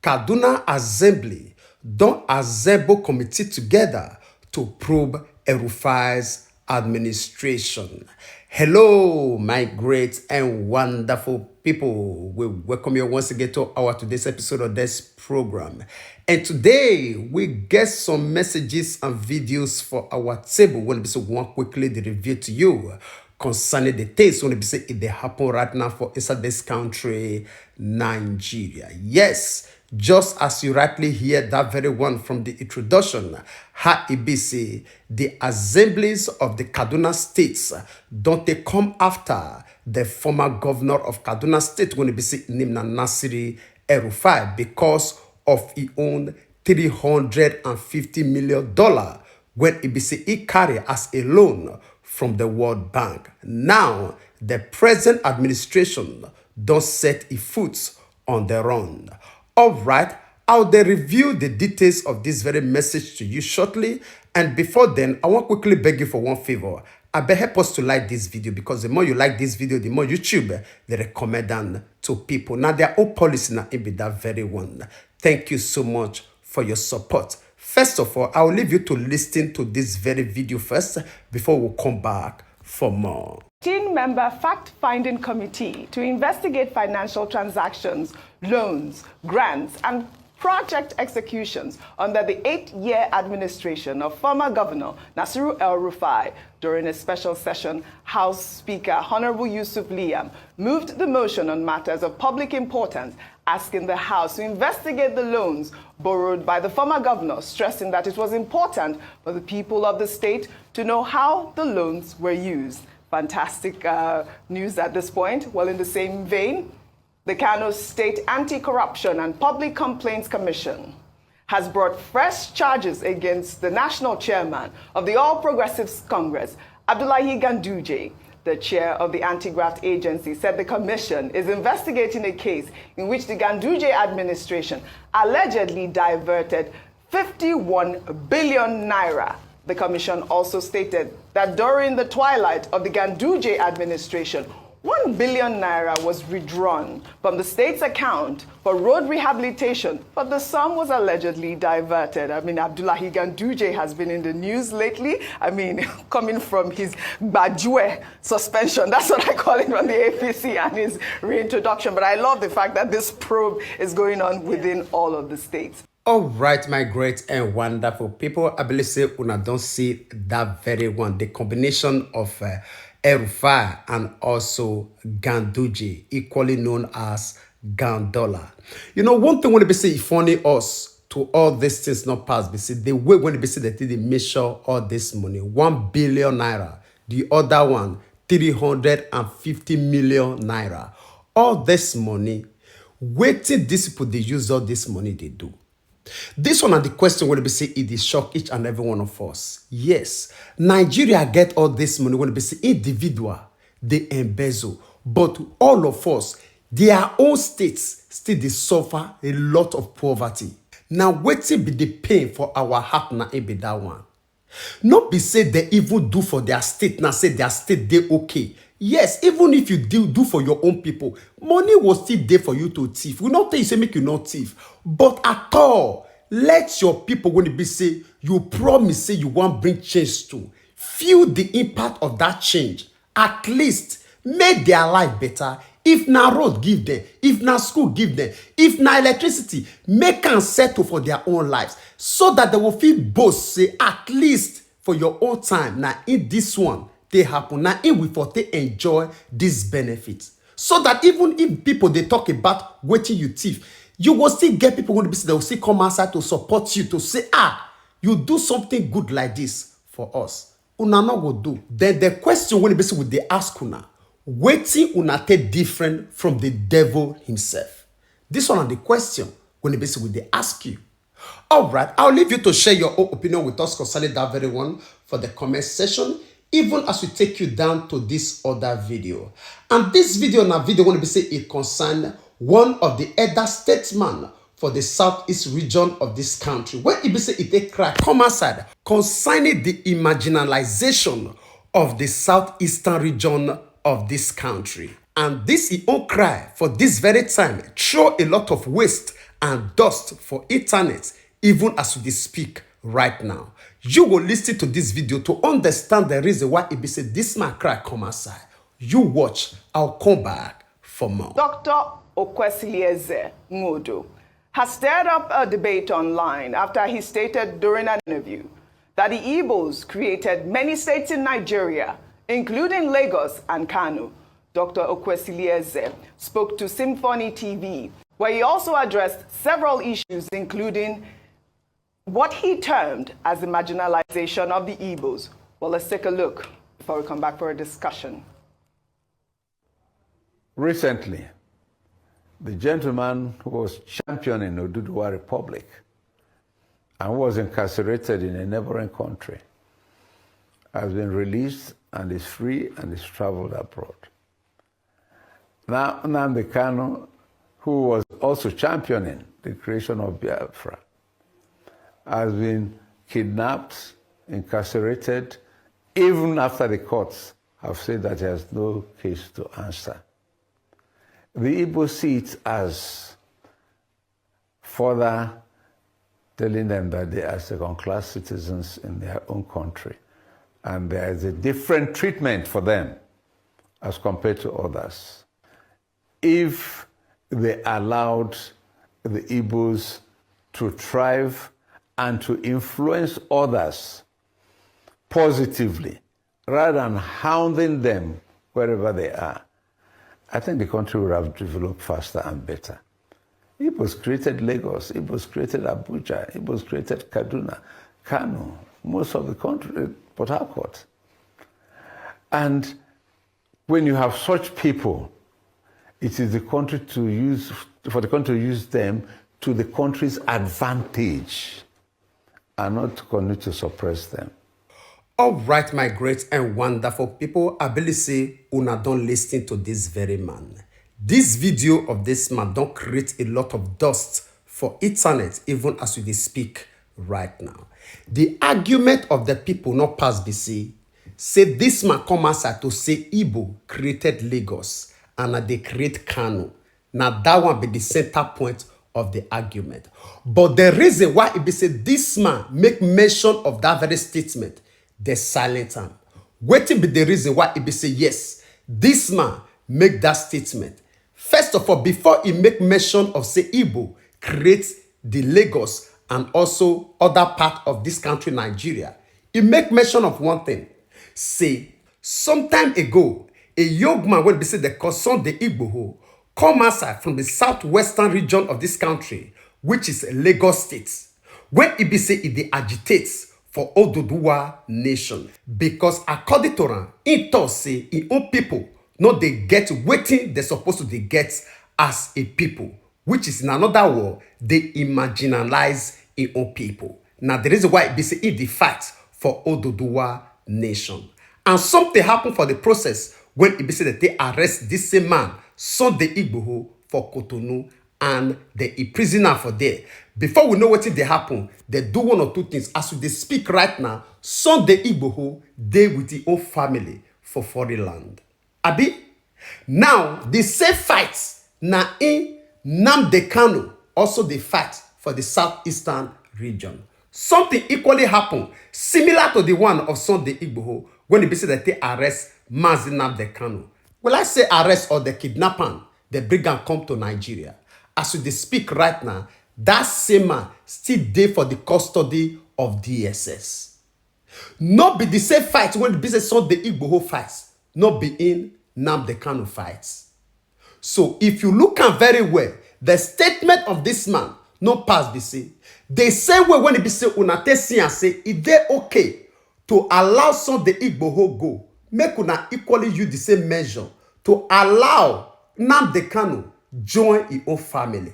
Kaduna Assembly don assemble committee together to probe El-Rufai's administration. Hello, my great and wonderful people. We welcome you once again to our today's episode of this program. And today we get some messages and videos for our table. When we want quickly the review to you concerning the things when we say it they happen right now for inside this country, Nigeria. Yes, just as you rightly hear that very one from the introduction, how it be say the assemblies of the Kaduna states don't they come after the former governor of Kaduna state when it be say named Nasiri El-Rufai because of he owned $350 million when it be say he carry as a loan from the World Bank. Now, the present administration don't set its foot on the run. All right, I'll then review the details of this very message to you shortly. And before then, I want to quickly beg you for one favor. I beg help us to like this video because the more you like this video, the more YouTube they recommend them to people. Now, their own policy now it be that very one. Thank you so much for your support. First of all, I will leave you to listen to this very video first before we come back for more. 15-member fact-finding committee to investigate financial transactions, loans, grants, and project executions under the 8-year administration of former Governor Nasiru El-Rufai. During a special session, House Speaker Honorable Yusuf Liam moved the motion on matters of public importance, asking the House to investigate the loans borrowed by the former governor, stressing that it was important for the people of the state to know how the loans were used. Fantastic news at this point. Well, in the same vein, the Kano State Anti-Corruption and Public Complaints Commission has brought fresh charges against the national chairman of the All Progressives Congress, Abdullahi Ganduje. The chair of the anti-graft agency said the commission is investigating a case in which the Ganduje administration allegedly diverted 51 billion naira. The commission also stated that during the twilight of the Ganduje administration, 1 billion naira was withdrawn from the state's account for road rehabilitation, but the sum was allegedly diverted. I mean, Abdullahi Ganduje has been in the news lately. I mean, coming from his Bajue suspension, that's what I call it, from the APC, and his reintroduction. But I love the fact that this probe is going on within all of the states. All right, my great and wonderful people. I believe say una don't see that very one. The combination of El-Rufai and also Ganduje, equally known as Gandola. You know, one thing when they say funny us to all these things not pass, they say the way when they say that they measure all this money, 1 billion naira, the other one, 350 million naira. All this money, waiting these people they use all this money they do. This one are the question when they say it is shock each and every one of us. Yes, Nigeria get all this money when they say individual, they embezzle. But all of us, their own states still they suffer a lot of poverty. Now waiting be the pain for our heart now be that one. Not be say they even do for their state, now say their state they okay. Yes, even if you do for your own people, money will still there for you to thief. We not tell you say make you not thief, but at all, let your people when it be say you promise say you want bring change to feel the impact of that change. At least make their life better. If na road give them, if na school give them, if na electricity, make them settle for their own lives so that they will feel boast say at least for your own time. Now in this one. They happen now in we for they enjoy these benefits so that even if people they talk about waiting you thief, you will still get people who they will still come outside to support you to say you do something good like this for us. Una no go do. Then the question when they ask una waiting una take different from the devil himself. This one are the question when they ask you. All right, I'll leave you to share your own opinion with us concerning that very one for the comment section. Even as we take you down to this other video. And this video now video when we say it concern one of the elder statesmen for the southeast region of this country. When it be say it take cry come outside concerning the marginalization of the southeastern region of this country. And this is all cry for this very time show a lot of waste and dust for eternity, even as we speak right now. You will listen to this video to understand the reason why it be said this man cry come outside. You watch, I'll come back for more. Dr. Okwesilieze Nwodo has stirred up a debate online after he stated during an interview that the Igbos created many states in Nigeria, including Lagos and Kano. Dr. Okwesilieze spoke to Symphony TV, where he also addressed several issues, including what he termed as the marginalization of the Igbos. Well, let's take a look before we come back for a discussion. Recently, the gentleman who was championing Oduduwa Republic and was incarcerated in a neighboring country has been released and is free and is traveled abroad. Now, Nnamdi Kanu, who was also championing the creation of Biafra, has been kidnapped, incarcerated, even after the courts have said that he has no case to answer. The Igbo see it as further telling them that they are second-class citizens in their own country, and there is a different treatment for them as compared to others. If they allowed the Igbos to thrive and to influence others positively, rather than hounding them wherever they are, I think the country would have developed faster and better. Igbos created Lagos, Igbos created Abuja, Igbos created Kaduna, Kano, most of the country, Port Harcourt. And when you have such people, it is the country to use, for the country to use them to the country's advantage and not to continue to suppress them. All right, my great and wonderful people, I believe say una don't listen to this very man. This video of this man don't create a lot of dust for eternity, even as we speak right now. The argument of the people not pass BC say this man come outside to say Igbo created Lagos and they create Kano. Now that one be the center point of the argument. But the reason why it be say this man make mention of that very statement, they silent him. Waiting be the reason why it be say yes, this man make that statement. First of all, before he make mention of say Igbo create the Lagos and also other part of this country, Nigeria, he make mention of one thing. Say, some time ago, a young man when be say the concern the Igbo come outside from the southwestern region of this country, which is Lagos State, when he be say he agitates for Oduduwa nation. Because according to him, he thought say his own people, no they get waiting they're supposed to they get as a people, which is in another word, they marginalize his own people. Now the reason why it be say he the fight for Oduduwa nation. And something happened for the process when it be said that they arrest this same man, Sunday Igboho, for Cotonou, and they imprison her for there. Before we know what they happen, they do one or two things. As they speak right now, Sunday Igboho, they with his own family for foreign land. Abi, now the same fights na in Nnamdi Kanu also they fight for the southeastern region. Something equally happened, similar to the one of Sunday Igboho, when it be said that they arrest Mazi Nnamdi Kanu. Well, I say arrest or the kidnapping, the bring and come to Nigeria. As we speak right now, that same man still there for the custody of DSS. Not be the same fight when the business Sunday Igboho fights, not be in Nnamdi Kanu fights. So if you look at very well, the statement of this man no pass BC. The same way when it be say una see and say is they okay to allow Sunday Igboho go, make una equally use the same measure to allow Nnamdi Kanu join his own family.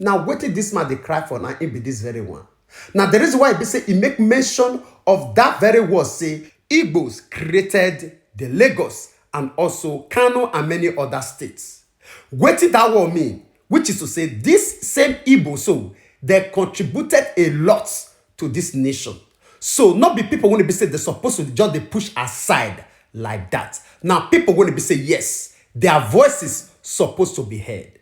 Now what did this man they cry for now? It be this very one. Now the reason why he say he make mention of that very word say Igbos created the Lagos and also Kano and many other states. What did that word mean? Which is to say this same Igbo so they contributed a lot to this nation. So not be people when they be say they're supposed to just they push aside like that. Now people when they be say yes, their voices supposed to be heard.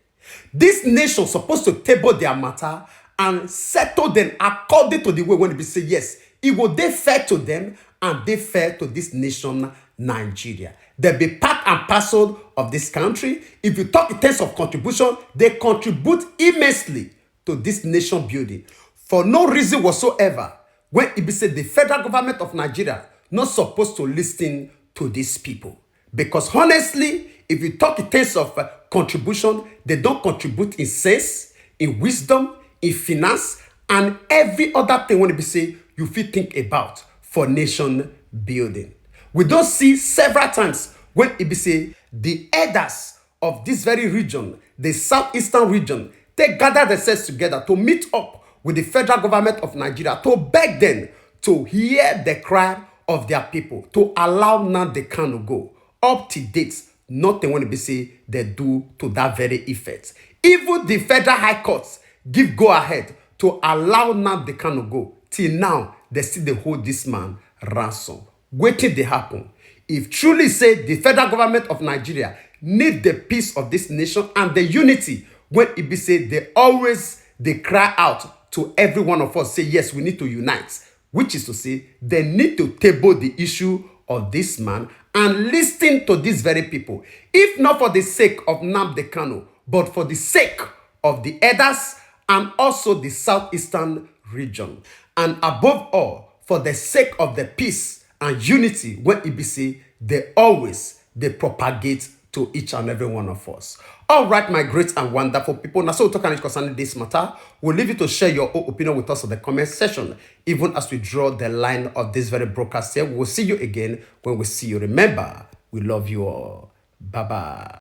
This nation supposed to table their matter and settle them according to the way when they say yes, it will they fair to them and they fair to this nation, Nigeria. They be part and parcel of this country. If you talk in terms of contribution, they contribute immensely to this nation building. For no reason whatsoever, when it be said the federal government of Nigeria not supposed to listen to these people. Because honestly, if you talk in terms of contribution, they don't contribute in sense, in wisdom, in finance, and every other thing when it be say you fit think about for nation building. We don't see several times when it be say the elders of this very region, the southeastern region, they gather themselves together to meet up with the federal government of Nigeria to beg them to hear the cry of their people, to allow Nnamdi Kanu go. Up to date, nothing when it be say they do to that very effect. Even the federal high courts give go ahead to allow Nnamdi Kanu go. Till now, they still they hold this man ransom. Waiting they happen. If truly say the federal government of Nigeria need the peace of this nation and the unity, when it be say they cry out to every one of us, say yes, we need to unite, which is to say they need to table the issue of this man and listen to these very people, if not for the sake of Nnamdi Kanu, but for the sake of the elders and also the southeastern region, and above all for the sake of the peace and unity when it be say they propagate to each and every one of us. All right, my great and wonderful people. Now, so we'll talk concerning this matter. We'll leave you to share your own opinion with us in the comment section. Even as we draw the line of this very broadcast here, we'll see you again when we see you. Remember, we love you all. Bye-bye.